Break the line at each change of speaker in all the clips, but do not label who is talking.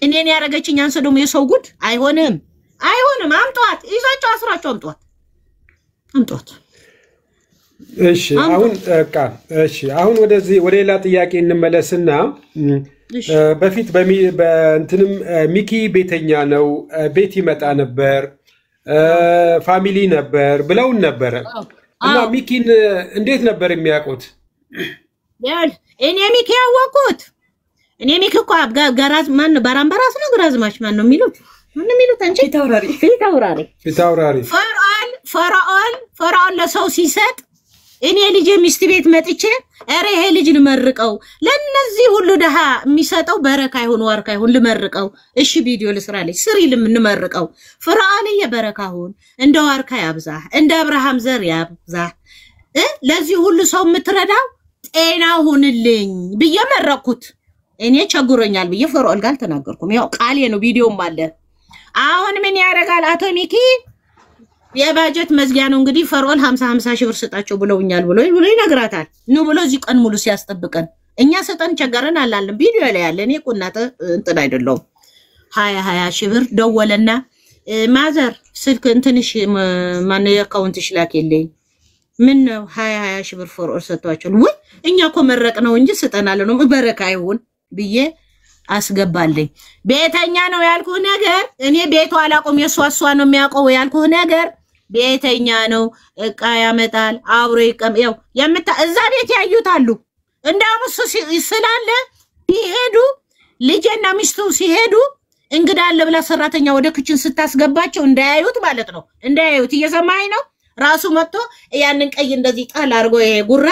እኔን ያረጋችኝ አንሰ ደሞ የሰው ጉድ አይሆንም አምጧት ይዛቸው አስራቸው አምጧት
እሺ አሁን ወደዚህ ወደ ሌላ ጥያቄ እንመለስና በፊት በእንትንም ሚኪ ቤተኛ ነው ቤት ይመጣ ነበር ፋሚሊ ነበር ብለውን ነበር እና ሚኪን እንዴት ነበር የሚያውቁት
እኔ ሚኪ ያወቁት እኔ ሚኪ እኮ ጋራዝ ማን ባራምባራስ ነው ግራዝማች ማን ነው የሚሉት ምን የሚሉት አንቺ ፊታውራሪ ፈራኦል ለሰው ሲሰጥ እኔ ልጅ ሚስት ቤት መጥቼ አረ ይሄ ልጅ ልመርቀው ለነዚህ ሁሉ ደሃ የሚሰጠው በረካ ይሁን ዋርካ ይሁን ልመርቀው እሺ ቪዲዮ ልስራለች ስሪ ልምንመርቀው ፈራኦል የበረካውን እንደ ዋርካ ያብዛ እንደ አብርሃም ዘር ያብዛ ለዚህ ሁሉ ሰው ምትረዳው ጤና ሁንልኝ በየመረኩት እኔ ቸግሮኛል በየ ፈራኦል ጋር ተናገርኩም ያው ቃሌ ነው ቪዲዮም አለ አሁን ምን ያረጋል አቶ ሚኪ የባጀት መዝጊያ ነው እንግዲህ ፈራኦል 50 ሺህ ብር ሰጣቸው ብለውኛል ብሎ ይነግራታል ነው ብሎ እዚህ ቀን ሙሉ ሲያስጠብቀን እኛ ሰጠን ቸገረን አላለም ቪዲዮ ላይ ያለ እኔ ቁናተ እንትን አይደለም 20 ሺህ ብር ደወለና ማዘር ስልክ እንትንሽ ማን የአካውንትሽ ላከልኝ ምን ነው 20 ሺህ ብር ፈራኦል ሰጣቸው ወይ እኛ እኮ መረቅ ነው እንጂ ሰጠናል ነው በረካ ይሁን ብዬ አስገባልኝ ቤተኛ ነው ያልኩ ነገር እኔ ቤቱ አላቆም የሷሷ ነው የሚያቆው ያልኩ ነገር ቤተኛ ነው እቃ ያመጣል አብሮ ይቀም ያው እዛ ቤት ያዩታሉ እንዳውም እሱ ስላለ ይሄዱ ልጅና ሚስቱ ሲሄዱ እንግዳ አለ ብላ ሰራተኛ ወደ ክችን ስታስገባቸው እንዳያዩት ማለት ነው እንዳያዩት እየሰማኝ ነው ራሱ መጥቶ ያንን ቀይ እንደዚህ ጣል አርጎ ይሄ ጉራ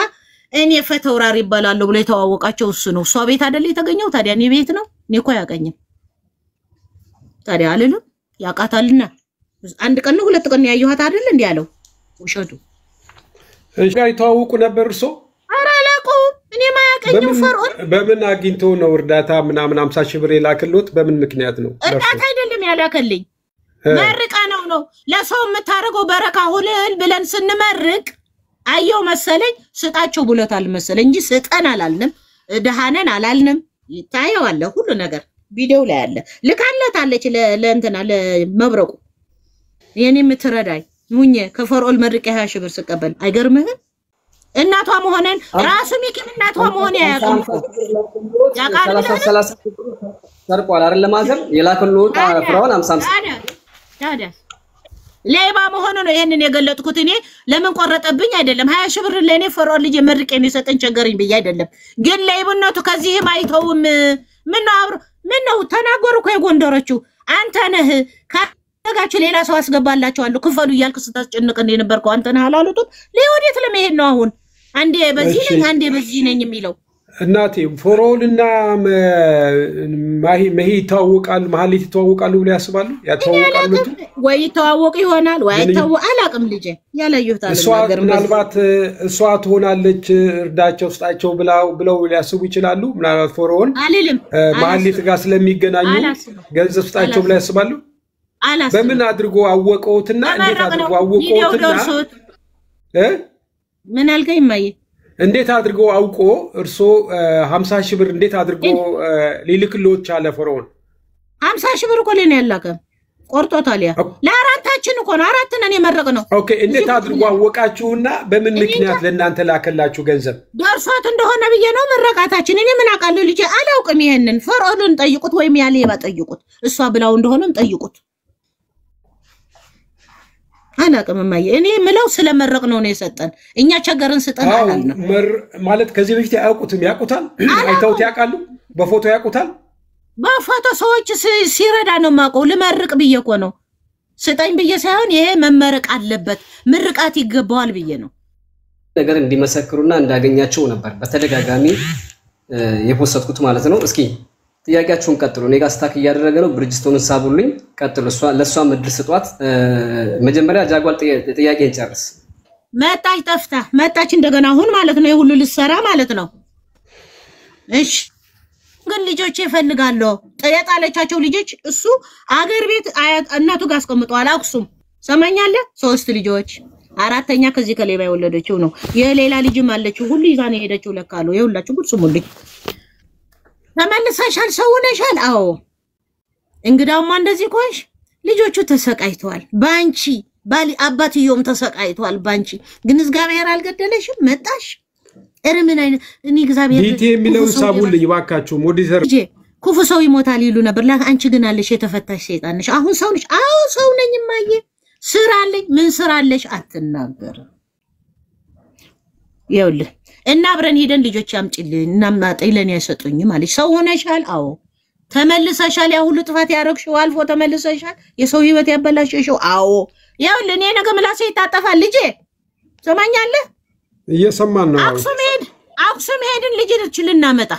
እኔ ፈተውራሪ ይባላል ብሎ የተዋወቃቸው እሱ ነው ሷ ቤት አይደል የተገኘው ታዲያ እኔ ቤት ነው እኔ እኮ ያቀኝም ታዲያ አለለም ያቃታልና አንድ ቀን ነው ሁለት ቀን ያዩሃት አይደል እንዴ ያለው ውሸቱ
እሺ አይተዋወቁ ነበር እርሶ
አራላቁ እኔ ማያቀኝም ፈራኦል
በምን አግኝቶ ነው እርዳታ ምናምን 50 ሺህ ብር የላከሉት በምን ምክንያት ነው
እርዳታ አይደለም ያላከልኝ መርቃ ነው ለሰው የምታረገው በረካ ሁልል ብለን ስንመርቅ አየው መሰለኝ ስጣቸው ብሎታል መሰለኝ እንጂ ስጠን አላልንም ደሃነን አላልንም ይታየው አለ ሁሉ ነገር ቪዲዮ ላይ አለ ልካለታለች ለእንትና ለመብረቁ የኔ ምትረዳይ ሙኘ ከፈራኦል መርቄ 20 ሺህ ብር ስቀበል አይገርምህም እናቷ መሆነን ራሱ ሚኪ እናቷ መሆነ ያያቁም ያቃል
30 ሰርቋል አይደል ለማዘር የላከሉት ፈራኦል 50
ታዲያ ሌባ መሆኑ ነው ይሄንን የገለጥኩት እኔ ለምን ቆረጠብኝ አይደለም 20 ሺህ ብር ለኔ ፈራኦል ልጅ መርቄን የሰጠኝ ቸገረኝ ብዬ አይደለም ግን ሌብነቱ ከዚህም አይተውም ምን ነው ተናገሩ እኮ የጎንደሮቹ አንተ ነህ ካጋችሁ ሌላ ሰው አስገባላችኋለሁ ክፈሉ ይያልክ ስታስጨንቅ እንደነበርከው አንተ ነህ አላሉት ለወዴት ለመሄድ ነው አሁን አንዴ በዚህ ነኝ አንዴ በዚህ ነኝ የሚለው
እናቴ ፈራኦልና መሂ ተዋወቃሉ መሐሊት ተዋወቃሉ ብለ ያስባሉ ያተዋወቃሉ
ወይ ተዋወቁ ይሆናል ወይ ተው አላቅም ልጄ ያላየሁት ነገር
ምናልባት እሷ ትሆናለች እርዳቸው ስጣቸው ብለው ሊያስቡ ይችላሉ ምናልባት ፈራኦል መሐሊት ጋር ስለሚገናኙ ገንዘብ ስጣቸው ብለ ያስባሉ በምን አድርጎ አወቀውትና እንዴት አድርጎ አወቀውትና
ምን አልከኝ ማይ
እንዴት አድርጎ አውቆ እርሶ 50 ሺህ ብር እንዴት አድርጎ ሊልክሎት ቻለ ፈራኦል
50 ሺህ ብር እኮ ለኔ ያላከ ቆርጦታል ያ ለአራታችን እኮ ነው አራት ነን የመረቅ ነው
ኦኬ እንዴት አድርጎ አወቃችሁና በምን ምክንያት ለእናንተ ላከላችሁ ገንዘብ
ደርሷት እንደሆነ ብዬ ነው መረቃታችን እኔ ምን አቃለው ልጅ አላውቅም ይሄንን ፈራኦልን ጠይቁት ወይም ያለ ይባጠይቁት እሷ ብላው እንደሆነም ጠይቁት አላቅም ማየ እኔ ምለው ስለመረቅ ነው የሰጠን እኛ ቸገረን ስጠን አላልነው
ማለት ከዚህ በፊት ያውቁታል አይተውት ያውቃሉ በፎቶ ያውቁታል
በፎቶ ሰዎች ሲረዳ ነው ማቀው ለመርቅ ብዬ እኮ ነው ስጠኝ ብዬ ሳይሆን ይሄ መመረቅ አለበት ምርቃት ይገባዋል ብዬ ነው
ነገር እንዲመሰክሩና እንዳገኛቸው ነበር በተደጋጋሚ የፖስተትኩት ማለት ነው እስኪ ጥያቄያችሁን ቀጥሉ እኔ ጋር ስታክ ያደረገ ነው ብርጅስቶንን ሳቡልኝ ቀጥሉ ለሷ ምድር ስጧት መጀመሪያ ጃጓል ጥያቄ እንጨርስ
መጣች ጠፍታ መጣች እንደገና አሁን ማለት ነው የሁሉ ልሰራ ማለት ነው እሺ ግን ልጆች ይፈልጋሉ ጠያጣለቻቸው ልጆች እሱ አገር ቤት እናቱ ጋር አስቀምጧል አክሱም ሰማኛለ 3 ልጆች አራተኛ ከዚህ ከሌባ የወለደችው ነው የሌላ ልጅም አለችው ሁሉ ይዛኔ ሄደችው ለካሉ የሁላችሁ ጉድ ስሙልኝ ተመልሰሻል ሰው ነሻል አዎ እንግዳውማ እንደዚህ ቆይሽ ልጆቹ ተሰቃይተዋል ባንቺ ባሊ አባትዮም ተሰቃይተዋል ባንቺ ግን እግዚአብሔር አልገደለሽም መጣሽ እርምን አይነ እኔ እግዚአብሔር
ዲቲ የሚለው ሳቡልኝ ባካችሁ ሞዲዘር
ኩፉ ሰው ይሞታል ይሉ ነበር አንቺ ግን አለሽ የተፈታሽ ሰይጣን ነሽ አሁን ሰው ነሽ አዎ ሰው ነኝ ማየ ስራ አለኝ ምን ስራ አለሽ አትናገር ይኸውልህ እና አብረን ሄደን ልጆች ያምጪልኝ እና ማጥይለን ያሰጡኝ ማለት ሰው ሆነሻል አዎ ተመልሰሻል ያ ሁሉ ጥፋት ያረግሽው አልፎ ተመልሰሻል የሰው ህይወት ያበላሽሽው አዎ ይኸውልህ እኔ ነገ ምላሴ ይታጠፋል ልጄ ሰማኛለህ
እየሰማን ነው
አክሱም ሄድን ልጅ ልችልና መጣ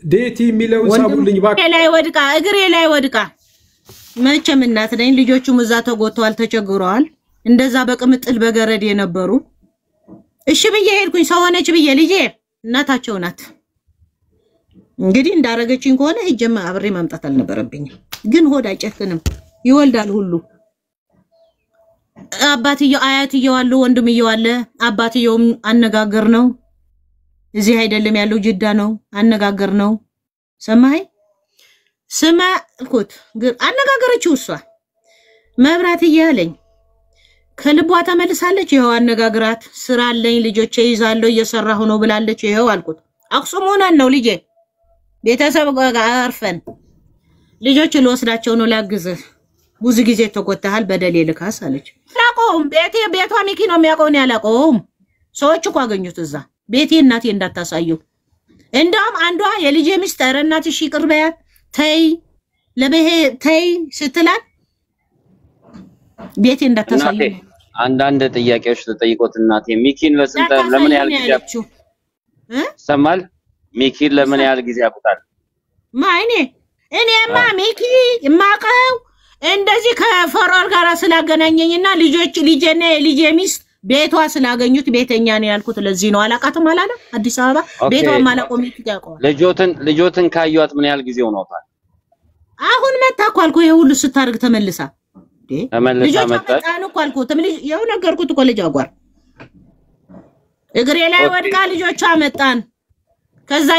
ዴቲ የሚለው ሳቡልኝ ባክ
ላይ ወድቃ እግሬ ላይ ወድቃ መቼም እናት ነኝ ልጆቹም እዛ ተጎተዋል ተቸግረዋል እንደዛ በቅምጥል በገረድ የነበሩ እሺ ብዬ ሄድኩኝ ሰው ሆነች ብዬ ልጄ እናታቸው ናት እንግዲህ እንዳረገችኝ ከሆነ ሄጀማ አብሬ ማምጣት አልነበረብኝም ግን ሆድ አይጨክንም ይወልዳል ሁሉ አባትየው አያትየው አሉ ወንድምየው አለ አባትየው አነጋገር ነው እዚህ አይደለም ያለው ጅዳ ነው አነጋገር ነው ሰማይ ስማ እልኩት አነጋገረችው እሷ መብራት ይያለኝ ከልቧ ተመልሳለች ይሄው አነጋግራት ስራ አለኝ ልጆቼ ይዛለው እየሰራሁ ነው ብላለች ይሄው አልኩት አክሱም ሆነን ነው ልጄ ቤተሰብ ጋር አርፈን ልጆች ልወስዳቸው ነው ላግዝህ ብዙ ጊዜ ተቆጣሃል በደሌ ልካስ አለች ላቆም ቤቷ ሚኪ ነው የሚያቆን ያላቆም ሰዎች እኮ አገኙት እዛ ቤቴ እናቴ እንዳታሳየው እንደውም አንዷ የልጄ ሚስጥር እናትሽ ይቅርበያት ተይ ለበሄ ተይ ስትላት ቤቴ እንዳታሳየው
አንዳንድ ጥያቄዎች ተጠይቆት እናቴ ሚኪን ለምን ያህል ጊዜ ሰማል ሚኪን ለምን ያህል ጊዜ ያቁታል እኔማ ሚኪ ማቀው እንደዚህ ከፈራር ጋር ስላገናኘኝና ልጄና የልጄ ሚስት ቤቷ ስላገኙት ቤተኛ ነው ያልኩት ለዚህ ነው አላቃተም አላለ አዲስ አበባ ቤቷ ማላቆም ይጥያቀው ልጆትን ካዩት ምን ያህል ጊዜው ነውታል
አሁን መጣኳልኩ ይሄ ሁሉ ስታርግ ተመልሳ
ተመልሳ መጣች
አልኩ ተመልሽ ያው ነገርኩት እኮ ልጅ አጓር እግሬ ላይ ወድቃ ልጆቿ መጣን ከዛ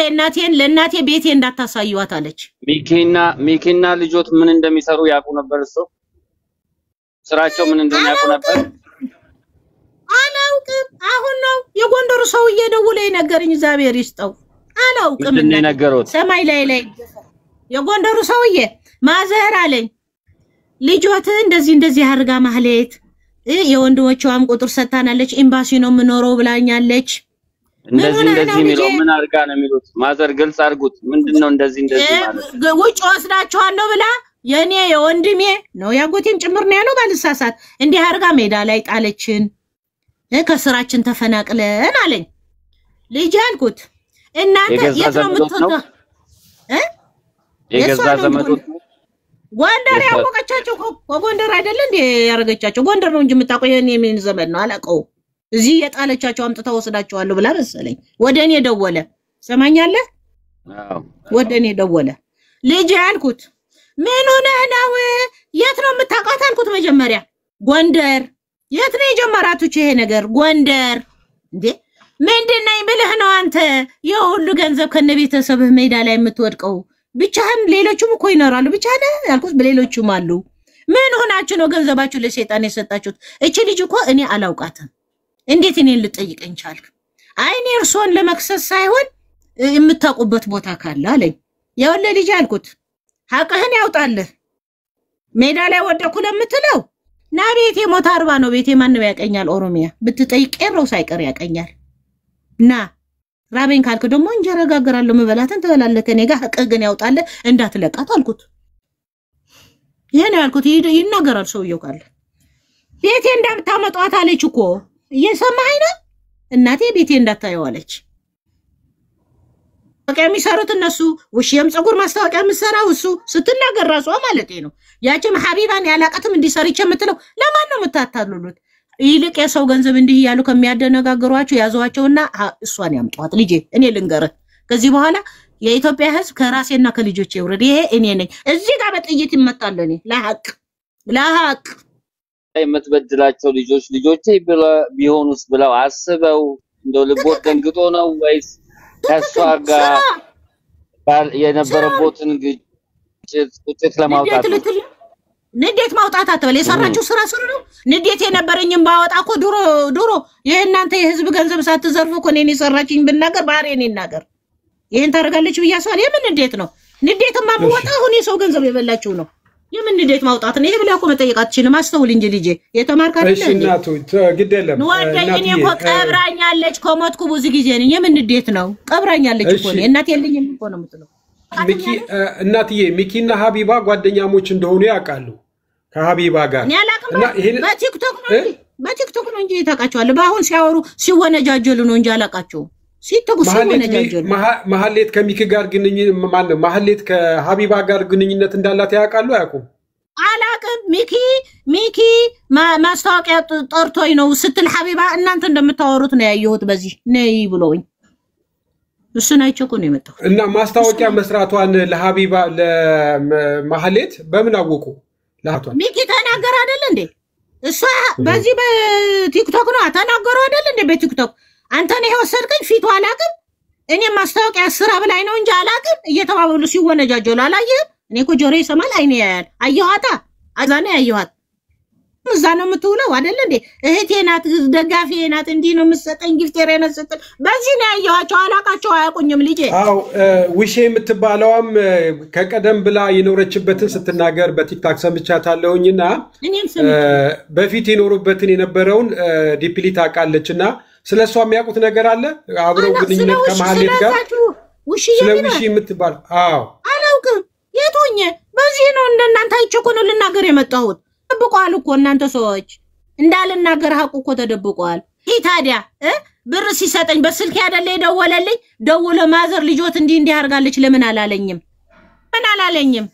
ለእናቴ ቤቴ እንዳታሳዩዋት አለች
ሚኪና ልጆት ምን እንደሚሰሩ ያቁ ነበር እሱ ስራቸው ምን እንደሆነ ያቁ ነበር
አላውቅም አሁን ነው የጎንደሩ ሰው እየደወለ ይነገርኝ እግዚአብሔር ይስጠው አላውቅም
ምን ነገሩት
ሰማይ ላይ የጎንደሩ ሰውዬ ማዘር አለኝ ልጆት እንደዚህ አርጋ ማህሌት የወንዶቿም ቁጥር ሰጣናለች ኤምባሲ ነው ምኖረው ብላኛለች
እንደዚህ ሚለው ምን አርጋ ነው የሚሉት ማዘር ግልጽ አርጉት ምንድነው እንደዚህ ማለት
ውጭ ወስዳቸዋለሁ ብላ የኔ የወንድሜ ነው ያጎቴም ጭምር ነው ያለው ባልሳሳት እንዲህ አርጋ ሜዳ ላይ ጣለችን ከስራችን ተፈናቅለን አለኝ ልጅ አልኩት እናንተ የት ነው የምትወጣው
የገዛ ዘመዶች
ጎንደር ያወቀቻቸው ጎንደር አይደለ እንዴ ያረጋቻቸው ጎንደር ነው እንጂ የምታቆይ የኔ ምን ዘመድ ነው አላቀው እዚህ የጣለቻቸው አምጥታ ወስዳቸዋለሁ ብላ መሰለኝ ወደኔ ደወለ ሰማኛለህ ወደኔ ደወለ ልጅ አልኩት ምን ሆነ ነው የት ነው የምታውቃት አልኩት መጀመሪያ ጎንደር የት ነው የጀመራችሁ ይሄ ነገር ጎንደር እንዴ ምንድነው ብለህ ነው አንተ የሁሉ ገንዘብ ከነቤተሰብህ ሜዳ ላይ የምትወድቀው ብቻህም ሌሎቹም እኮ ይኖራሉ ብቻ ነው ያልኩት በሌሎቹም አሉ ምን ሆናችሁ ነው ገንዘባችሁ ለሰይጣን የሰጣችሁት እቺ ልጅ እኮ እኔ አላውቃትም እንዴት እኔን ልጠይቀኝ ቻልክ አይኔ እርሶን ለመክሰስ ሳይሆን የምታውቁበት ቦታ ካለ አለኝ የወለ ልጅ አልኩት ሐቅህን ያውጣልህ ሜዳ ላይ ወደኩ ለምትለው ና ቤቴ ሞት 40 ነው ቤቴ ማን ነው ያቀኛል ኦሮሚያ ብትጠይቅ ነው ሳይቀር ያቀኛል ና ራበኝ ካልክ ደግሞ እንጀራ ጋግራለሁ መበላትን ተበላለህ ከኔ ጋር ሐቅህ ግን ያውጣልህ እንዳትለቃት አልኩት የኔ አልኩት ይናገራል ሰውየው ካለ ቤቴ እንዳምታመጣት አለች እኮ እየሰማኸኝ ነው እናቴ ቤቴ እንዳታየዋለች በቃ የሚሰሩት እነሱ ውሽየም ጸጉር ማስታወቂያ መስራው እሱ ስትናገር ራሷ ማለት ነው ያቺም ሐቢባን ያላቀትም እንዲሰርች የምትለው ለማን ነው የምታታሉሉት ይልቅ የሰው ገንዘብ እንዲህ ያሉ ከሚያደነጋግሯቸው ያዟቸውና እሷን ያምጧት ልጄ እኔ ልንገርህ ከዚህ በኋላ የኢትዮጵያ ህዝብ ከራሴና ከልጆቼ ይወረድ ይሄ እኔ ነኝ እዚህ ጋር በጥይት ይመጣል እኔ ለሐቅ
የምትበድላቸው ልጆቼ ቢሆኑስ ብለው አስበው እንደው ልቦት ደንግጦ ነው ወይስ ከሷ ጋር የነበረቦትን
ቁጭት ለማውጣት
ንዴት ማውጣት አትበል። የሰራችሁ ስራ ነው። ንዴት የነበረኝም ባወጣ እኮ ድሮ የእናንተ የህዝብ ገንዘብ ሳትዘርፉ እኮ እኔን የሰራችኝ ብናገር ባህሪ እኔ እናገር ይሄን ታደርጋለች ብያሳል። የምን ንዴት ነው? ንዴትማ ብወጣ አሁን የሰው ገንዘብ የበላችሁ ነው። የምን ንዴት ማውጣት ነው? ይሄ ብላ እኮ መጠየቅ አትችልም። አስተውል እንጂ ልጄ የተማርክ አይደል እንዴ?
እናቱ ግድ የለም
ወደኝ እኮ ቀብራኛለች ከሞትኩ ብዙ ጊዜ ነኝ። የምን ንዴት ነው? ቀብራኛለች እኮ ነው። እናት የለኝም እኮ ነው የምትለው።
እናትዬ ሚኪና ሀቢባ ጓደኛሞች እንደሆኑ ያውቃሉ ከሀቢባ ጋር
እና ይሄን በቲክቶክ ነው እንጂ ታውቃቸዋለህ። በአሁን ሲያወሩ ሲወነጃጀሉ ነው እንጂ አላውቃቸውም።
ማህሌት ከሚኪ ጋር ግንኙነት ማለት ማህሌት ከሀቢባ ጋር ግንኙነት እንዳላት ያውቃሉ አያውቁም?
አላውቅም። ሚኪ ማስታወቂያ ጠርቶኝ ነው ስትል ሀቢባ እናንተ እንደምታወሩት ነው ያየሁት። በዚህ ነይ ብሎኝ እሱን አይቼ እኮ ነው የመጣሁት።
እና ማስታወቂያ መስራቷን ለሀቢባ ለማህሌት በምን አወቁ?
ሚኪ ተናገር አይደል እንዴ? እሷ በዚህ በቲክቶክ ነው ተናገሩ አይደል እንዴ? በቲክቶክ አንተ ነው የወሰድከኝ ፊቱ አላውቅም። እኔ ማስታወቂያ ስራ ብላይ ነው እንጂ አላውቅም። እየተባበሉ ሲወነጃጀሉ አላየህም? እኔ እኮ ጆሮዬ ይሰማል አይኔ ያያል። አየኋታ አዛኔ አየኋት። እዛ ነው የምትውለው አይደል እንዴ? እህቴ ናት፣ ደጋፊ ናት። እንዲህ ነው የምትሰጠኝ ጊፍት የረነ ስትል በዚህ ነው ያየኋቸው። አላውቃቸው አያውቁኝም ልጄ።
አዎ ውሼ የምትባለውም ከቀደም ብላ የኖረችበትን ስትናገር በቲክታክ ሰምቻታለሁኝና በፊት የኖሩበትን የነበረውን ዲፕሊ ታውቃለችና ስለሷ የሚያውቁት ነገር አለ። አብረው ግንኙነት ከማህሌት ጋር ስለ ውሼ የምትባል አዎ
አላውቅም። የቶኝ በዚህ ነው እንደናንተ አይቸኮነ ልናገር የመጣሁት። ተደብቋል እኮ እናንተ ሰዎች እንዳልናገር ሀቁ እኮ ተደብቋል። ይሄ ታዲያ ብር ሲሰጠኝ በስልክ ያደለ ደወለልኝ። ደውሎ ማዘር ልጆት እንዲህ አርጋለች ለምን አላለኝም? ምን አላለኝም?